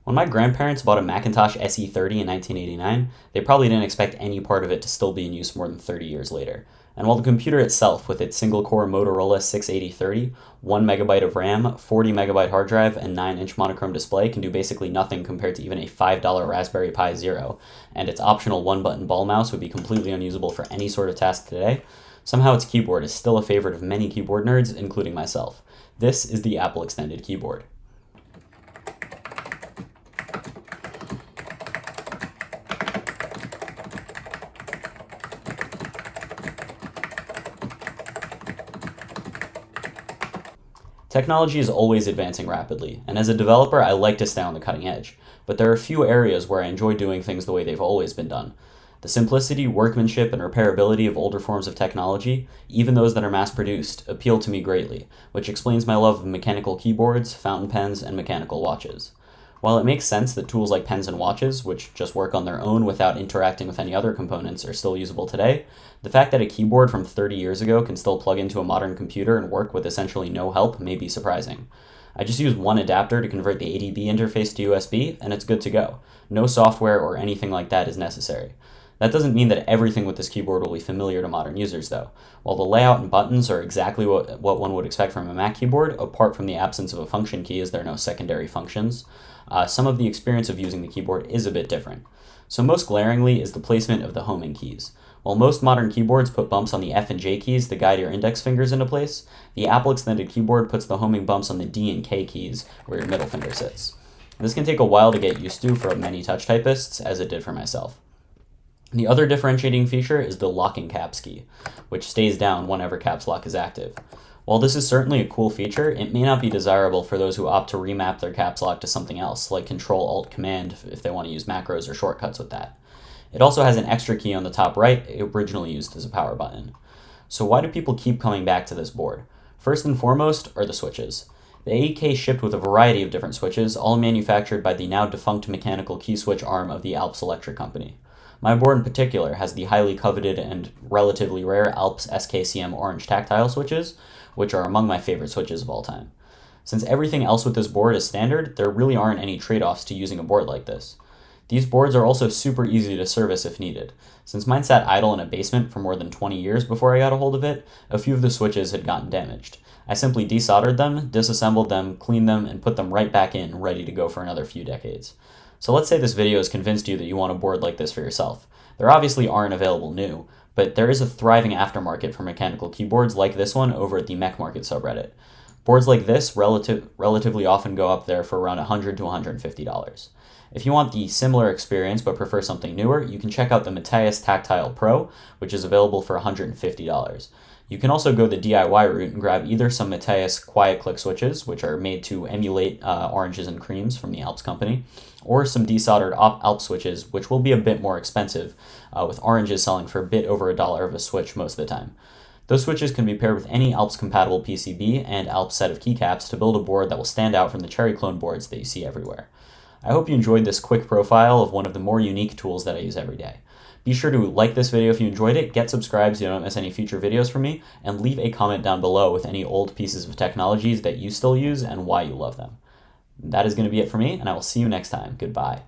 When my grandparents bought a Macintosh SE30 in 1989, they probably didn't expect any part of it to still be in use more than 30 years later. And while the computer itself, with its single-core Motorola 68030, 1 megabyte of RAM, 40 megabyte hard drive, and 9-inch monochrome display can do basically nothing compared to even a $5 Raspberry Pi Zero, and its optional one-button ball mouse would be completely unusable for any sort of task today, somehow its keyboard is still a favorite of many keyboard nerds, including myself. This is the Apple Extended Keyboard. Technology is always advancing rapidly, and as a developer, I like to stay on the cutting edge. But there are a few areas where I enjoy doing things the way they've always been done. The simplicity, workmanship, and repairability of older forms of technology, even those that are mass-produced, appeal to me greatly, which explains my love of mechanical keyboards, fountain pens, and mechanical watches. While it makes sense that tools like pens and watches, which just work on their own without interacting with any other components, are still usable today, the fact that a keyboard from 30 years ago can still plug into a modern computer and work with essentially no help may be surprising. I just use one adapter to convert the ADB interface to USB, and it's good to go. No software or anything like that is necessary. That doesn't mean that everything with this keyboard will be familiar to modern users, though. While the layout and buttons are exactly what one would expect from a Mac keyboard, apart from the absence of a function key as there are no secondary functions, some of the experience of using the keyboard is a bit different. So most glaringly is the placement of the homing keys. While most modern keyboards put bumps on the F and J keys to guide your index fingers into place, the Apple Extended Keyboard puts the homing bumps on the D and K keys where your middle finger sits. This can take a while to get used to for many touch typists, as it did for myself. The other differentiating feature is the locking caps key, which stays down whenever caps lock is active. While this is certainly a cool feature, it may not be desirable for those who opt to remap their caps lock to something else, like Control-Alt-Command if they want to use macros or shortcuts with that. It also has an extra key on the top right, originally used as a power button. So why do people keep coming back to this board? First and foremost are the switches. The AEK shipped with a variety of different switches, all manufactured by the now defunct mechanical key switch arm of the Alps Electric Company. My board in particular has the highly coveted and relatively rare Alps SKCM orange tactile switches, which are among my favorite switches of all time. Since everything else with this board is standard, there really aren't any trade-offs to using a board like this. These boards are also super easy to service if needed. Since mine sat idle in a basement for more than 20 years before I got a hold of it, a few of the switches had gotten damaged. I simply desoldered them, disassembled them, cleaned them, and put them right back in, ready to go for another few decades. So let's say this video has convinced you that you want a board like this for yourself. There obviously aren't available new, but there is a thriving aftermarket for mechanical keyboards like this one over at the Mech Market subreddit. Boards like this relatively often go up there for around $100 to $150. If you want the similar experience but prefer something newer, you can check out the Matthias Tactile Pro, which is available for $150. You can also go the DIY route and grab either some Matthias Quiet Click switches, which are made to emulate oranges and creams from the Alps company, or some desoldered Alps switches, which will be a bit more expensive, with oranges selling for a bit over $1 of a switch most of the time. Those switches can be paired with any Alps-compatible PCB and Alps set of keycaps to build a board that will stand out from the cherry clone boards that you see everywhere. I hope you enjoyed this quick profile of one of the more unique tools that I use every day. Be sure to like this video if you enjoyed it, get subscribed so you don't miss any future videos from me, and leave a comment down below with any old pieces of technologies that you still use and why you love them. That is going to be it for me, and I will see you next time. Goodbye.